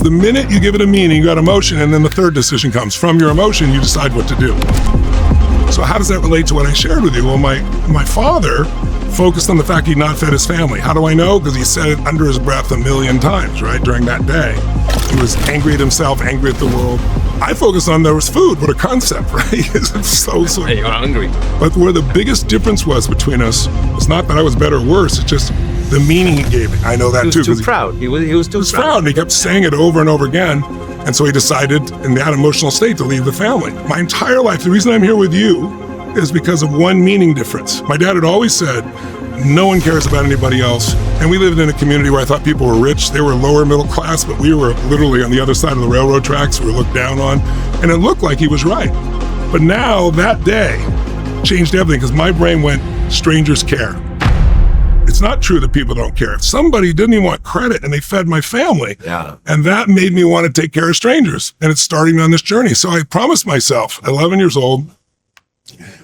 the minute you give it a meaning, you got emotion, and then the third decision comes. From your emotion, you decide what to do. So how does that relate to what I shared with you? Well, my father focused on the fact he'd not fed his family. How do I know? Because he said it under his breath a million times, right, during that day. He was angry at himself, angry at the world. I focused on there was food. What a concept, right? It's so. Hey, you're hungry. But where the biggest difference was between us was not that I was better or worse. It's just the meaning he gave me. I know that too. He was too proud. He was too proud. And he kept saying it over and over again. And so he decided in that emotional state to leave the family. My entire life, the reason I'm here with you is because of one meaning difference. My dad had always said, no one cares about anybody else. And we lived in a community where I thought people were rich. They were lower middle class, but we were literally on the other side of the railroad tracks. We were looked down on. And it looked like he was right. But now that day changed everything because my brain went, strangers care. It's not true that people don't care. If somebody didn't even want credit and they fed my family, and that made me want to take care of strangers. And it's starting me on this journey. So I promised myself, 11 years old,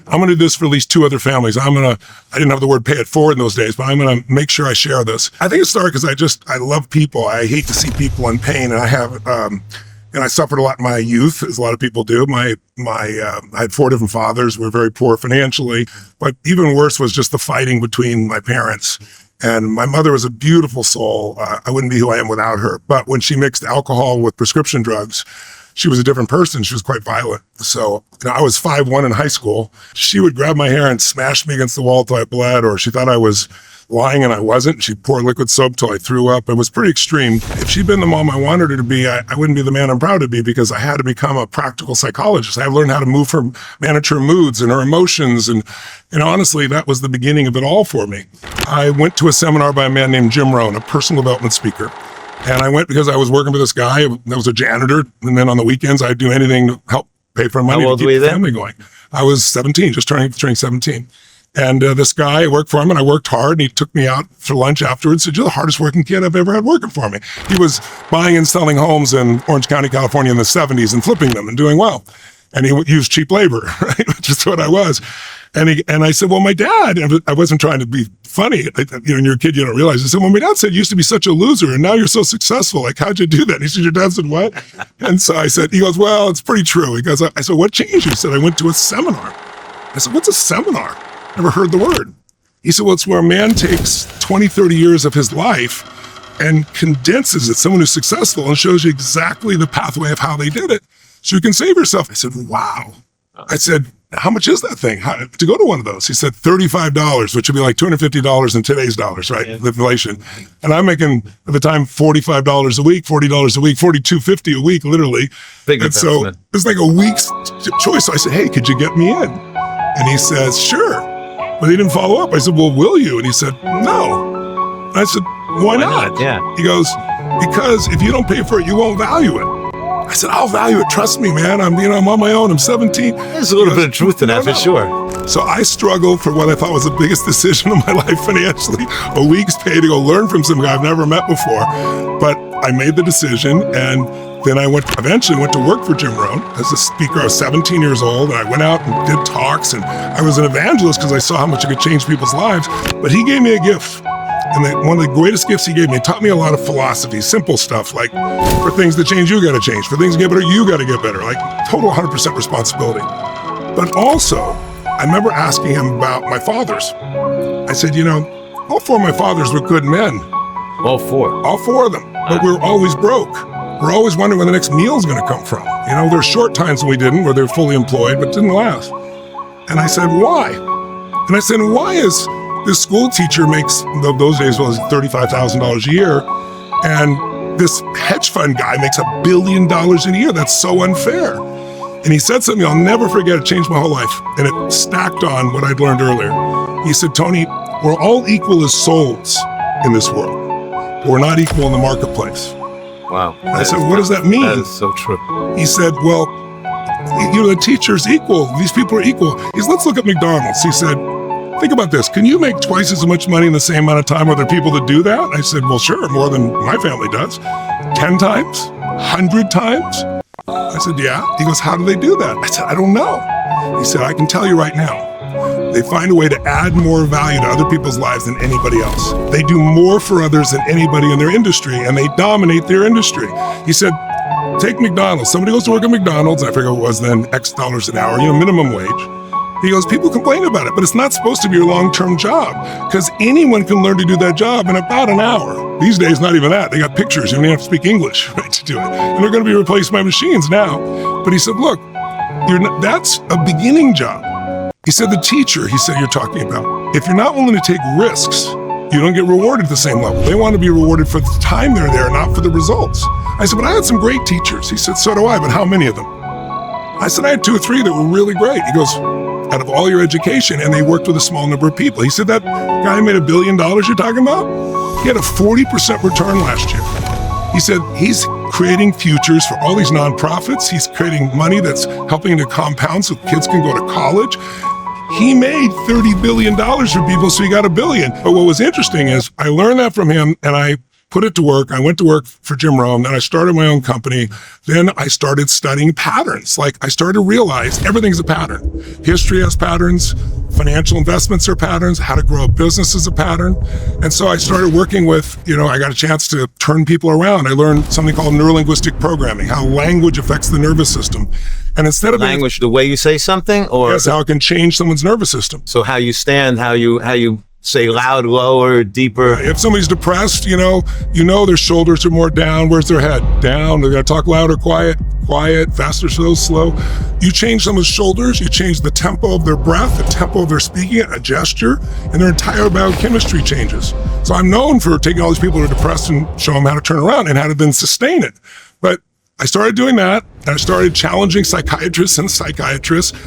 I'm going to do this for at least 2 other families. I didn't have the word pay it forward in those days, but I'm going to make sure I share this. I think it started because I love people. I hate to see people in pain. And I suffered a lot in my youth, as a lot of people do. I had 4 different fathers. We were very poor financially, but even worse was just the fighting between my parents. And my mother was a beautiful soul. I wouldn't be who I am without her. But when she mixed alcohol with prescription drugs, she was a different person. She was quite violent. So I was 5'1" in high school. She would grab my hair and smash me against the wall till I bled, or she thought I was lying and I wasn't. She'd pour liquid soap till I threw up. It was pretty extreme. If she'd been the mom I wanted her to be, I wouldn't be the man I'm proud to be, because I had to become a practical psychologist. I learned how to manage her moods and her emotions. And honestly, that was the beginning of it all for me. I went to a seminar by a man named Jim Rohn, a personal development speaker. And I went because I was working with this guy that was a janitor. And then on the weekends, I'd do anything to help pay for money to keep the family going. I was 17, just turning 17. And this guy, I worked for him and I worked hard, and he took me out for lunch afterwards and said, "You're the hardest working kid I've ever had working for me." He was buying and selling homes in Orange County, California in the 70s and flipping them and doing well. And he used cheap labor, right? Which is what I was. And I said, well, my dad, and I wasn't trying to be funny. When you're a kid, you don't realize. I said, well, my dad said you used to be such a loser and now you're so successful. Like, how'd you do that? And he said, your dad said, what? And so he goes, well, it's pretty true. He goes, I said, what changed? He said, I went to a seminar. I said, what's a seminar? Never heard the word. He said, well, it's where a man takes 20, 30 years of his life and condenses it, someone who's successful, and shows you exactly the pathway of how they did it so you can save yourself. I said, wow. I said, how much is that thing to go to one of those? He said $35, which would be like $250 in today's dollars, right? Yeah. Inflation. And I'm making at the time $45 a week, $40 a week, $42.50 a week, literally. Big and so it was like a week's choice. So I said, hey, could you get me in? And he says, sure. But he didn't follow up. I said, well, will you? And he said, no. And I said, why not? Yeah. He goes, because if you don't pay for it, you won't value it. I said, I'll value it. Trust me, man. I'm on my own. I'm 17. There's a little bit of truth in that, for sure. So I struggled for what I thought was the biggest decision of my life financially, a week's pay to go learn from some guy I've never met before. But I made the decision, and then I eventually went to work for Jim Rohn as a speaker. I was 17 years old, and I went out and did talks, and I was an evangelist because I saw how much it could change people's lives. But he gave me a gift. And one of the greatest gifts he gave me, taught me a lot of philosophy, simple stuff, like for things to change, you got to change. For things to get better, you got to get better. Like total 100% responsibility. But also, I remember asking him about my fathers. I said, all 4 of my fathers were good men. All 4? All 4 of them. But we were always broke. We're always wondering where the next meal's going to come from. There were short times when we didn't, where they were fully employed, but it didn't last. And I said, why? And I said, why is this school teacher makes, those days was $35,000 a year, and this hedge fund guy makes $1 billion a year? That's so unfair. And he said something I'll never forget. It changed my whole life, and it stacked on what I'd learned earlier. He said, Tony, we're all equal as souls in this world, but we're not equal in the marketplace. Wow. I said, what does that mean? That is so true. He said, well, the teacher's equal. These people are equal. He said, let's look at McDonald's. He said, think about this. Can you make twice as much money in the same amount of time? Are there people that do that? I said, well, sure, more than my family does. 10 times? 100 times? I said, yeah. He goes, how do they do that? I said, I don't know. He said, I can tell you right now. They find a way to add more value to other people's lives than anybody else. They do more for others than anybody in their industry, and they dominate their industry. He said, take McDonald's. Somebody goes to work at McDonald's, I forget what it was then, X dollars an hour, minimum wage. He goes, people complain about it, but it's not supposed to be your long-term job, because anyone can learn to do that job in about an hour. These days, not even that. They got pictures. You don't even have to speak English, right, to do it. And they're going to be replaced by machines now. But he said, look, that's a beginning job. He said, the teacher, you're talking about, if you're not willing to take risks, you don't get rewarded at the same level. They want to be rewarded for the time they're there, not for the results. I said, but I had some great teachers. He said, so do I, but how many of them? I said, I had 2 or 3 that were really great. He goes, out of all your education, and they worked with a small number of people. He said, that guy made $1 billion you're talking about? He had a 40% return last year. He said, he's creating futures for all these nonprofits. He's creating money that's helping to compound so kids can go to college. He made $30 billion for people, so he got $1 billion. But what was interesting is I learned that from him, and I put it to work. I went to work for Jim Rohn, then I started my own company. Then I started studying patterns. Like I started to realize everything's a pattern. History has patterns, financial investments are patterns, how to grow a business is a pattern. And so I started working with, I got a chance to turn people around. I learned something called neurolinguistic programming, how language affects the nervous system. And instead of language, the way you say something, or yes, how it can change someone's nervous system. So how you stand, how you say loud, lower, deeper. If somebody's depressed, their shoulders are more down. Where's their head? Down. They're going to talk louder, quiet, faster, slow. You change someone's shoulders, you change the tempo of their breath, the tempo of their speaking, a gesture, and their entire biochemistry changes. So I'm known for taking all these people who are depressed and show them how to turn around and how to then sustain it. But I started doing that, and I started challenging psychiatrists,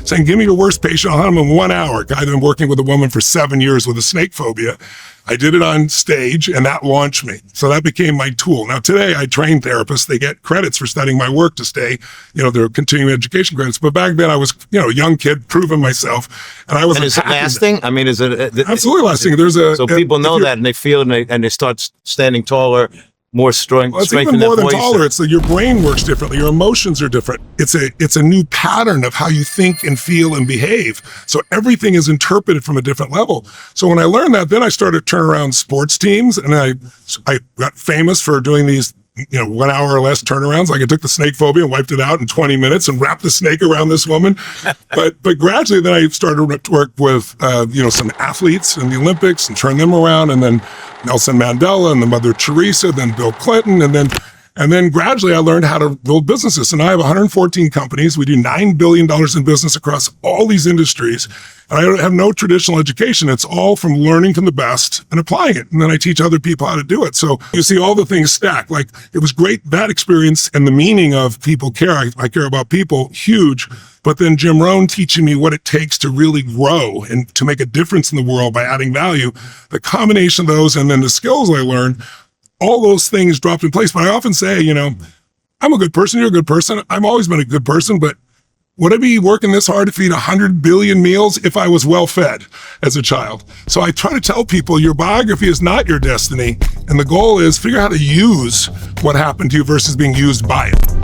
saying, give me your worst patient, I'll have them in 1 hour. A guy that been working with a woman for 7 years with a snake phobia. I did it on stage, and that launched me. So that became my tool. Now today, I train therapists. They get credits for studying my work to stay, their continuing education credits. But back then, I was, a young kid, proving myself, and I was. And is it lasting? I mean, is it absolutely lasting? So people know that, and they feel, and they start standing taller. More strength. Well, it's even more than taller. It's that your brain works differently. Your emotions are different. It's a new pattern of how you think and feel and behave. So everything is interpreted from a different level. So when I learned that, then I started turning around sports teams, and I got famous for doing these 1 hour or less turnarounds. Like I took the snake phobia and wiped it out in 20 minutes and wrapped the snake around this woman. But gradually then I started to work with, some athletes in the Olympics and turn them around. And then Nelson Mandela and the Mother Teresa, then Bill Clinton. And then gradually I learned how to build businesses. And I have 114 companies. We do $9 billion in business across all these industries. And I have no traditional education. It's all from learning from the best and applying it. And then I teach other people how to do it. So you see all the things stack. Like it was great, that experience and the meaning of people care. I care about people, huge. But then Jim Rohn teaching me what it takes to really grow and to make a difference in the world by adding value. The combination of those and then the skills I learned, all those things dropped in place. But I often say, I'm a good person. You're a good person. I've always been a good person, but would I be working this hard to feed 100 billion meals if I was well fed as a child? So I try to tell people your biography is not your destiny. And the goal is figure out how to use what happened to you versus being used by it.